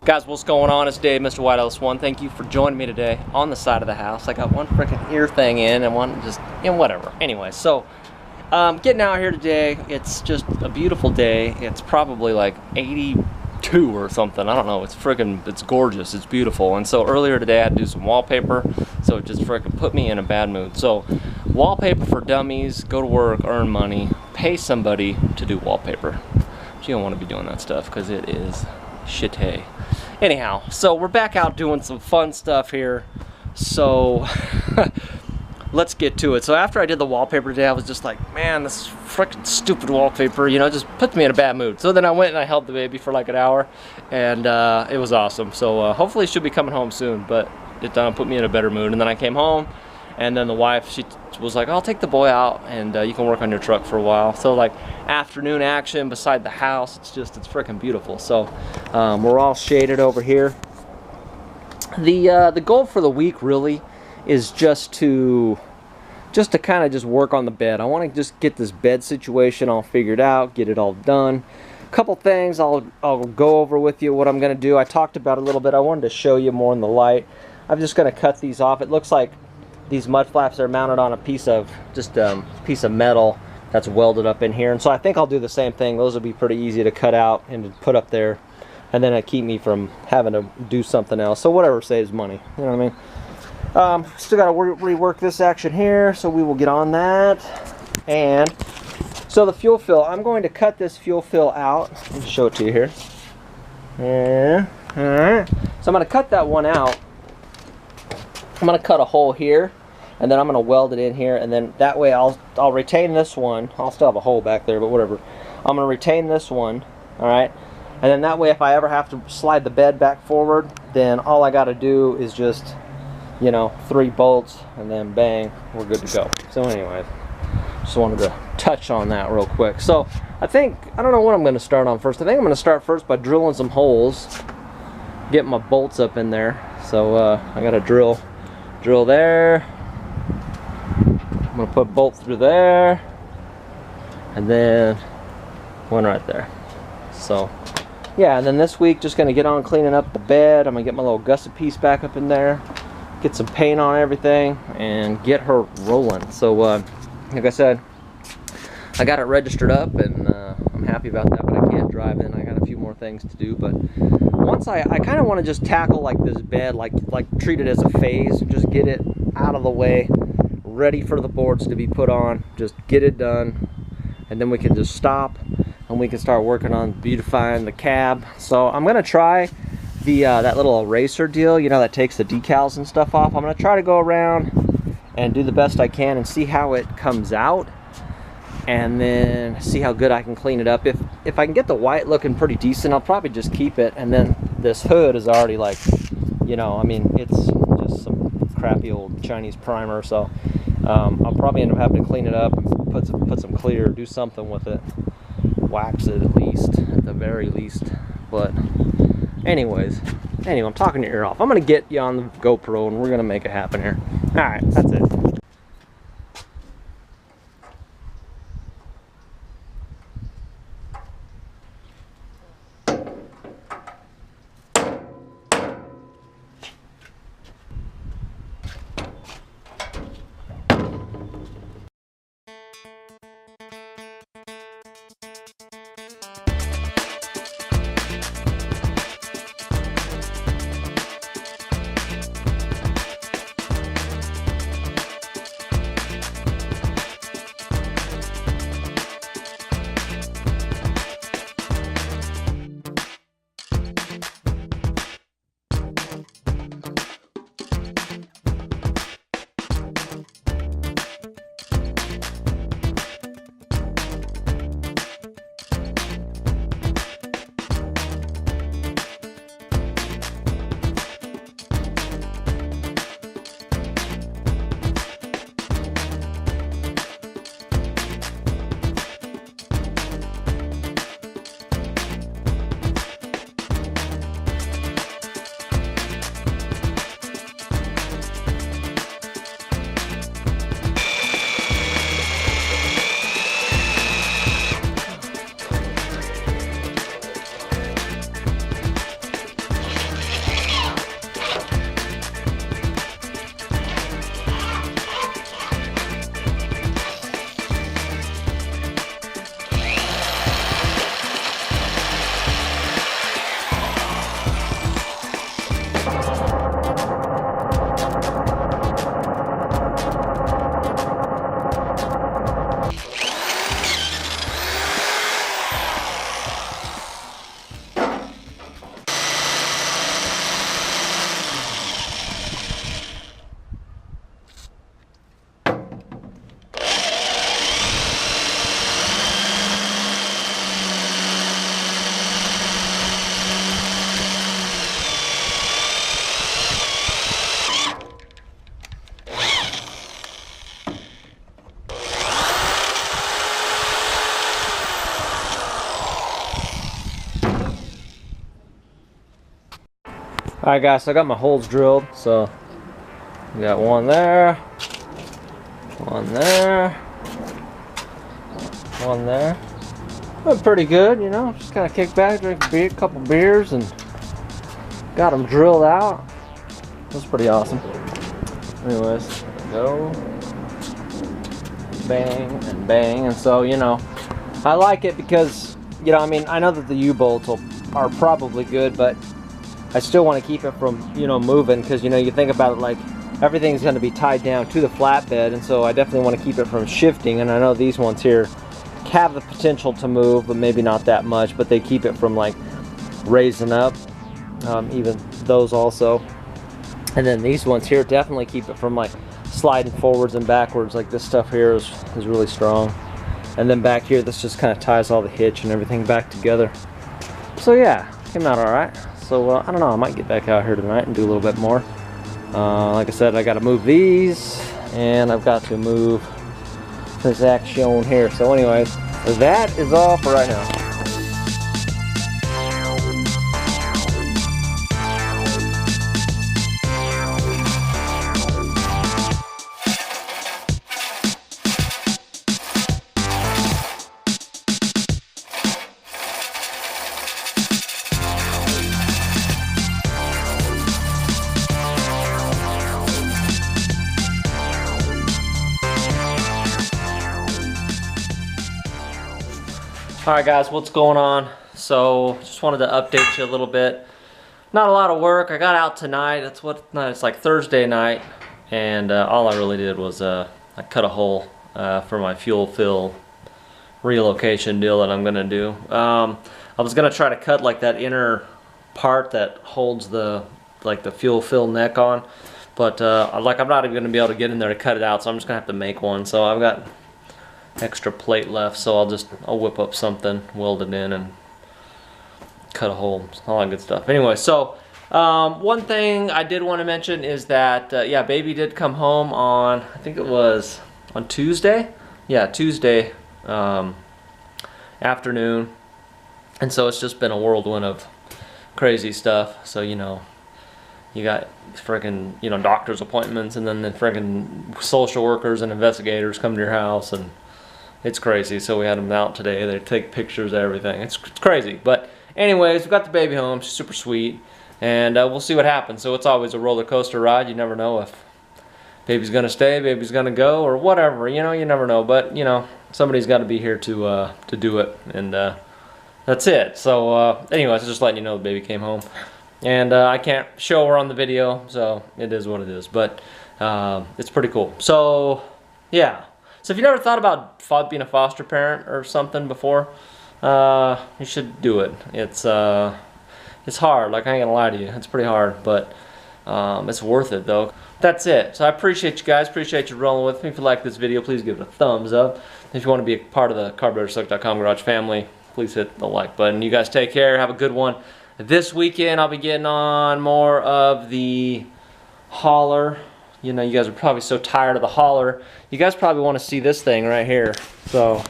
Guys, what's going on? It's Dave, Mr. White House 1. Thank you for joining me today on the side of the house. I got one freaking ear thing in and one just, whatever. Anyway, so getting out here today. It's just a beautiful day. It's probably like 82 or something. I don't know. It's gorgeous. It's beautiful. And so earlier today I had to do some wallpaper, so it just freaking put me in a bad mood. So wallpaper for dummies, go to work, earn money, pay somebody to do wallpaper. But you don't want to be doing that stuff because it is shitty. Anyhow, so we're back out doing some fun stuff here. So let's get to it. So after I did the wallpaper today, I was just like, man, this freaking stupid wallpaper, just puts me in a bad mood. So then I went and I held the baby for like an hour, and it was awesome. So hopefully she'll be coming home soon, but it put me in a better mood. And then I came home, and then the wife, she was like, I'll take the boy out and you can work on your truck for a while. So like afternoon action beside the house, it's freaking beautiful. So we're all shaded over here. The goal for the week really is just to kind of just work on the bed. I want to just get this bed situation all figured out, get it all done. A couple things I'll go over with you what I'm going to do. I talked about a little bit. I wanted to show you more in the light. I'm just going to cut these off. It looks like these mud flaps are mounted on a piece of metal that's welded up in here, and so I think I'll do the same thing. Those will be pretty easy to cut out and to put up there, and then it keep me from having to do something else. So whatever saves money, you know what I mean? Still got to rework this action here, so we will get on that. And so the fuel fill, I'm going to cut this fuel fill out and show it to you here. Yeah, all right. So I'm going to cut that one out. I'm going to cut a hole here, and then I'm going to weld it in here, and then that way I'll retain this one. I'll still have a hole back there, but whatever. I'm going to retain this one, all right? And then that way if I ever have to slide the bed back forward, then all I got to do is just, 3 bolts, and then bang, we're good to go. So anyways, just wanted to touch on that real quick. So I don't know what I'm going to start on first. I think I'm going to start first by drilling some holes, get my bolts up in there. So I got to drill there. I'm gonna put bolt through there, and then one right there. So yeah, and then this week just gonna get on cleaning up the bed. I'm gonna get my little gusset piece back up in there, get some paint on everything, and get her rolling. So like I said, I got it registered up, and I'm happy about that, but I can't drive in. I got a few more things to do, but once I kind of want to just tackle like this bed, like treat it as a phase, just get it out of the way, ready for the boards to be put on, just get it done, and then we can just stop and we can start working on beautifying the cab. So I'm gonna try the that little eraser deal, that takes the decals and stuff off. I'm gonna try to go around and do the best I can and see how it comes out, and then see how good I can clean it up. If I can get the white looking pretty decent, I'll probably just keep it. And then this hood is already like, it's just some crappy old Chinese primer, so I'll probably end up having to clean it up, put some clear, do something with it, wax it at the very least. But anyway, I'm talking your ear off. I'm gonna get you on the GoPro and we're gonna make it happen here. All right, that's it. Alright guys, so I got my holes drilled. So we got one there, one there, one there. Went pretty good, you know. Just kind of kick back, drink a couple beers, and got them drilled out. It was pretty awesome. Anyways, go bang and bang, and so, you know, I like it because, you know, I mean, I know that the U-bolts are probably good, but I still want to keep it from, you know, moving, because, you know, you think about it, like everything's going to be tied down to the flatbed, and so I definitely want to keep it from shifting. And I know these ones here have the potential to move, but maybe not that much, but they keep it from like raising up, even those also. And then these ones here definitely keep it from like sliding forwards and backwards. Like this stuff here is really strong. And then back here, this just kind of ties all the hitch and everything back together. So yeah, came out all right. So I don't know, I might get back out here tonight and do a little bit more. Like I said, I got to move these, and I've got to move this action here. So anyways, that is all for right now. Alright guys, what's going on? So, just wanted to update you a little bit. Not a lot of work. I got out tonight. It's like Thursday night, and all I really did was I cut a hole for my fuel fill relocation deal that I'm gonna do. I was gonna try to cut like that inner part that holds the fuel fill neck on, but like I'm not even gonna be able to get in there to cut it out, so I'm just gonna have to make one. So I've got extra plate left, so I'll whip up something, weld it in, and cut a hole, all that good stuff. Anyway, so one thing I did want to mention is that yeah, baby did come home on, I think it was on Tuesday. Yeah, Tuesday afternoon, and so it's just been a whirlwind of crazy stuff. So, you know, you got freaking, you know, doctor's appointments, and then the freaking social workers and investigators come to your house, and it's crazy. So we had them out today. They take pictures of everything. It's crazy. But anyways, we got the baby home. She's super sweet, and we'll see what happens. So it's always a roller coaster ride. You never know if baby's gonna stay, baby's gonna go, or whatever. You know, you never know. But you know, somebody's got to be here to do it, and that's it. So anyways, just letting you know the baby came home, and I can't show her on the video, so it is what it is. But it's pretty cool. So yeah. So if you never thought about being a foster parent or something before, you should do it. It's hard, like I ain't gonna lie to you. It's pretty hard, but it's worth it though. That's it. So I appreciate you guys, appreciate you rolling with me. If you like this video, please give it a thumbs up. If you want to be a part of the carburetorsuck.com garage family, please hit the like button. You guys take care, have a good one. This weekend I'll be getting on more of the hauler. You know, you guys are probably so tired of the hauler. You guys probably want to see this thing right here. So,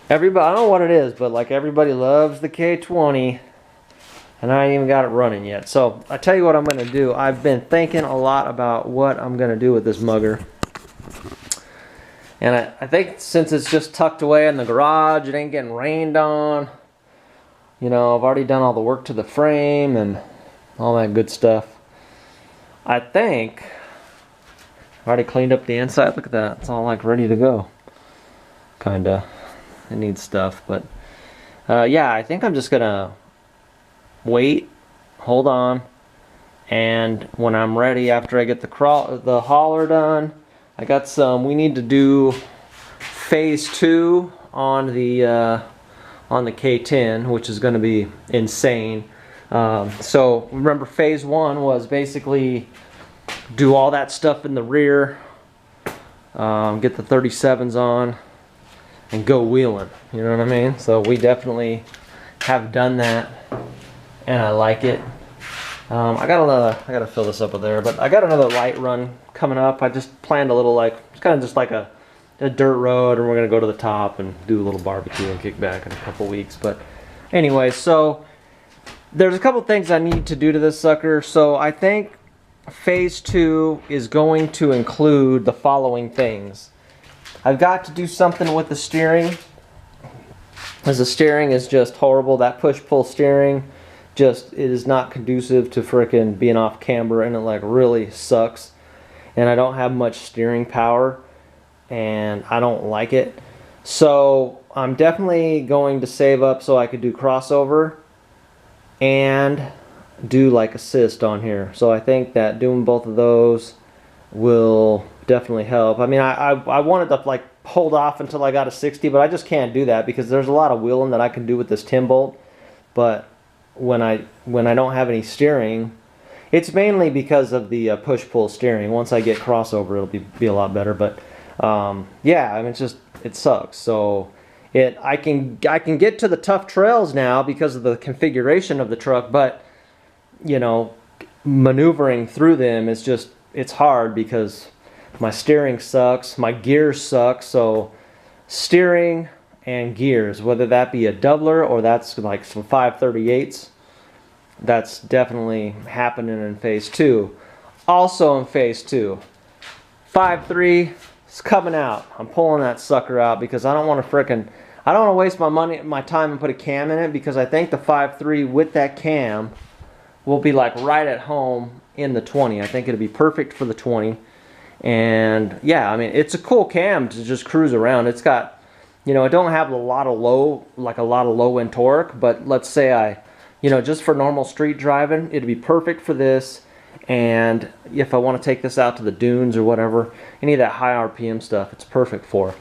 everybody, I don't know what it is, but like everybody loves the K20, and I ain't even got it running yet. So, I tell you what I'm going to do. I've been thinking a lot about what I'm going to do with this mugger. And I think since it's just tucked away in the garage, it ain't getting rained on. You know, I've already done all the work to the frame and all that good stuff. I think I've already cleaned up the inside. Look at that. It's all like ready to go. Kinda. It needs stuff. But yeah, I think I'm just gonna wait, hold on, and when I'm ready, after I get the hauler done, I got some, we need to do phase 2 on the K10, which is gonna be insane. So remember, phase 1 was basically do all that stuff in the rear, get the 37s on, and go wheeling. You know what I mean? So we definitely have done that, and I like it. I gotta fill this up with air, but I got another light run coming up. I just planned a little, like, it's kind of just like a dirt road, and we're gonna go to the top and do a little barbecue and kick back in a couple weeks. But anyway, so there's a couple things I need to do to this sucker. So I think phase 2 is going to include the following things. I've got to do something with the steering, as the steering is just horrible. That push-pull steering just, it is not conducive to frickin' being off camber, and it like really sucks. And I don't have much steering power, and I don't like it. So I'm definitely going to save up so I could do crossover and do like assist on here. So I think that doing both of those will definitely help. I mean, I wanted to like hold off until I got a 60, but I just can't do that because there's a lot of wheeling that I can do with this 10 bolt. But when I don't have any steering, it's mainly because of the push-pull steering. Once I get crossover, it'll be a lot better. But yeah, I mean, it's just, it sucks. So I can get to the tough trails now because of the configuration of the truck, but you know, maneuvering through them is just, it's hard because my steering sucks, my gears suck. So steering and gears, whether that be a doubler or that's like some 538s, that's definitely happening in phase 2. Also in phase 2, 5.3 is coming out. I'm pulling that sucker out because I don't want to waste my time and put a cam in it, because I think the 5.3 with that cam will be like right at home in the 20. I think it'll be perfect for the 20. And yeah, I mean, it's a cool cam to just cruise around. It's got, you know, it don't have a lot of low end torque, but let's say you know, just for normal street driving, it'd be perfect for this. And if I want to take this out to the dunes or whatever, any of that high RPM stuff, it's perfect for.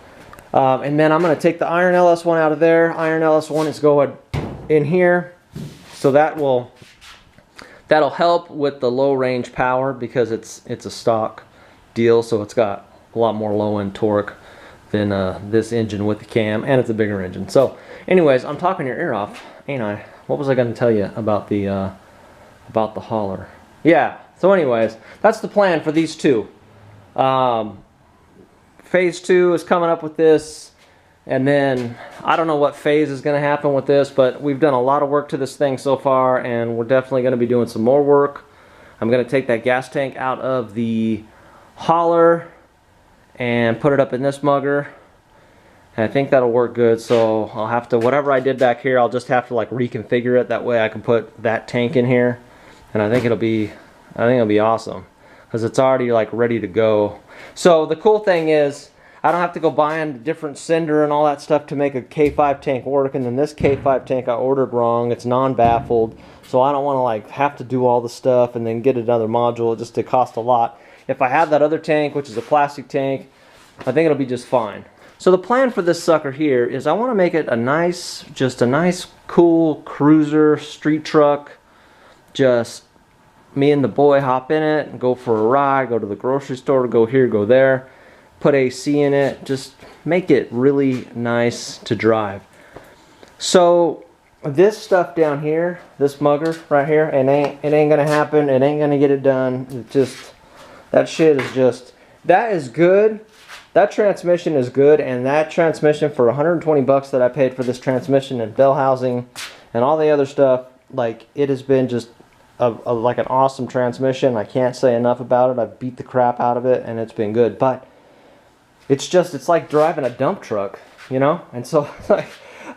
And then I'm going to take the iron LS1 out of there. Iron LS1 is going in here, so that'll help with the low range power because it's a stock deal, so it's got a lot more low end torque than this engine with the cam, and it's a bigger engine. So anyways, I'm talking your ear off, ain't I? What was I going to tell you about the hauler? Yeah, so anyways, that's the plan for these two. Phase 2 is coming up with this, and then I don't know what phase is going to happen with this, but we've done a lot of work to this thing so far, and we're definitely going to be doing some more work. I'm going to take that gas tank out of the hauler and put it up in this mugger, and I think that'll work good. So I'll have to, whatever I did back here, I'll just have to like reconfigure it. That way I can put that tank in here, and I think it'll be awesome because it's already like ready to go. So the cool thing is I don't have to go buying a different cinder and all that stuff to make a K5 tank work. And then this K5 tank I ordered wrong. It's non-baffled, so I don't want to like have to do all the stuff and then get another module just to cost a lot. If I have that other tank, which is a plastic tank, I think it'll be just fine. So the plan for this sucker here is I want to make it just a nice cool cruiser street truck. Just me and the boy hop in it and go for a ride, go to the grocery store, go here, go there, put AC in it, just make it really nice to drive. So this stuff down here, this mugger right here, it ain't gonna happen. It ain't gonna get it done. It just, that shit is just, that is good. That transmission is good, and that transmission for 120 bucks that I paid for this transmission and bell housing and all the other stuff, like, it has been just like an awesome transmission. I can't say enough about it. I've beat the crap out of it, and it's been good. But it's just, it's like driving a dump truck, you know? And so,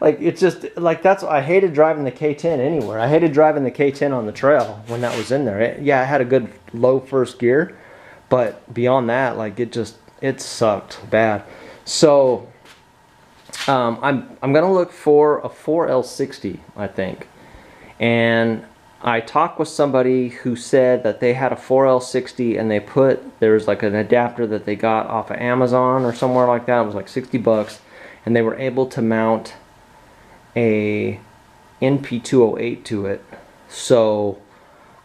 like it's just, like, that's, I hated driving the K10 anywhere. I hated driving the K10 on the trail when that was in there. Yeah, I had a good low first gear, but beyond that, like, it sucked bad. So I'm gonna look for a 4L60, I think. And I talked with somebody who said that they had a 4L60 and there's like an adapter that they got off of Amazon or somewhere like that. It was like 60 bucks, and they were able to mount a NP208 to it. So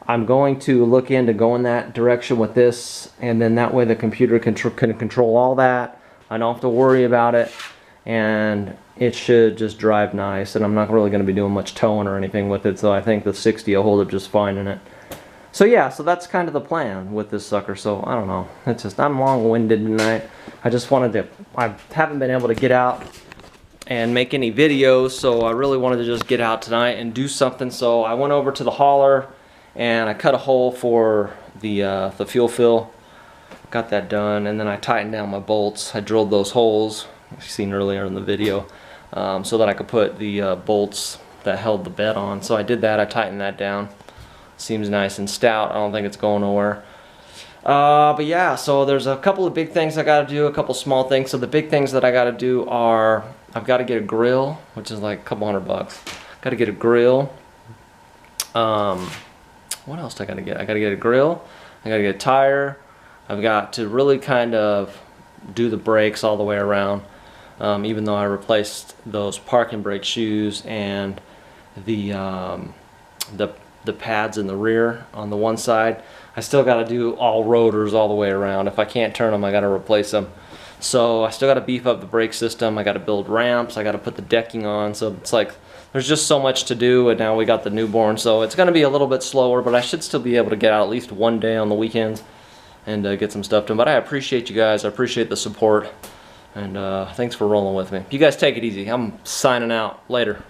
I'm going to look into going that direction with this, and then that way the computer can control all that. I don't have to worry about it, and it should just drive nice. And I'm not really going to be doing much towing or anything with it, so I think the 60 will hold up just fine in it. So yeah, so that's kind of the plan with this sucker. So I don't know, it's just, I'm long-winded tonight. I just wanted to, I haven't been able to get out and make any videos, so I really wanted to just get out tonight and do something. So I went over to the hauler and I cut a hole for the fuel fill. Got that done, and then I tightened down my bolts. I drilled those holes, you've seen earlier in the video, so that I could put the bolts that held the bed on. So I did that, I tightened that down. Seems nice and stout. I don't think it's going nowhere. But yeah, so there's a couple of big things I gotta do, a couple small things. So the big things that I gotta do are, I've gotta get a grill, which is like a couple $100. Gotta get a grill. What else do I gotta get? I gotta get a grill, I gotta get a tire. I've got to really kind of do the brakes all the way around. Even though I replaced those parking brake shoes and the pads in the rear on the one side, I still got to do all rotors all the way around. If I can't turn them, I got to replace them. So I still got to beef up the brake system. I got to build ramps. I got to put the decking on. So it's like there's just so much to do, and now we got the newborn. So it's going to be a little bit slower, but I should still be able to get out at least one day on the weekends and get some stuff done. But I appreciate you guys. I appreciate the support, and thanks for rolling with me. You guys take it easy. I'm signing out. Later.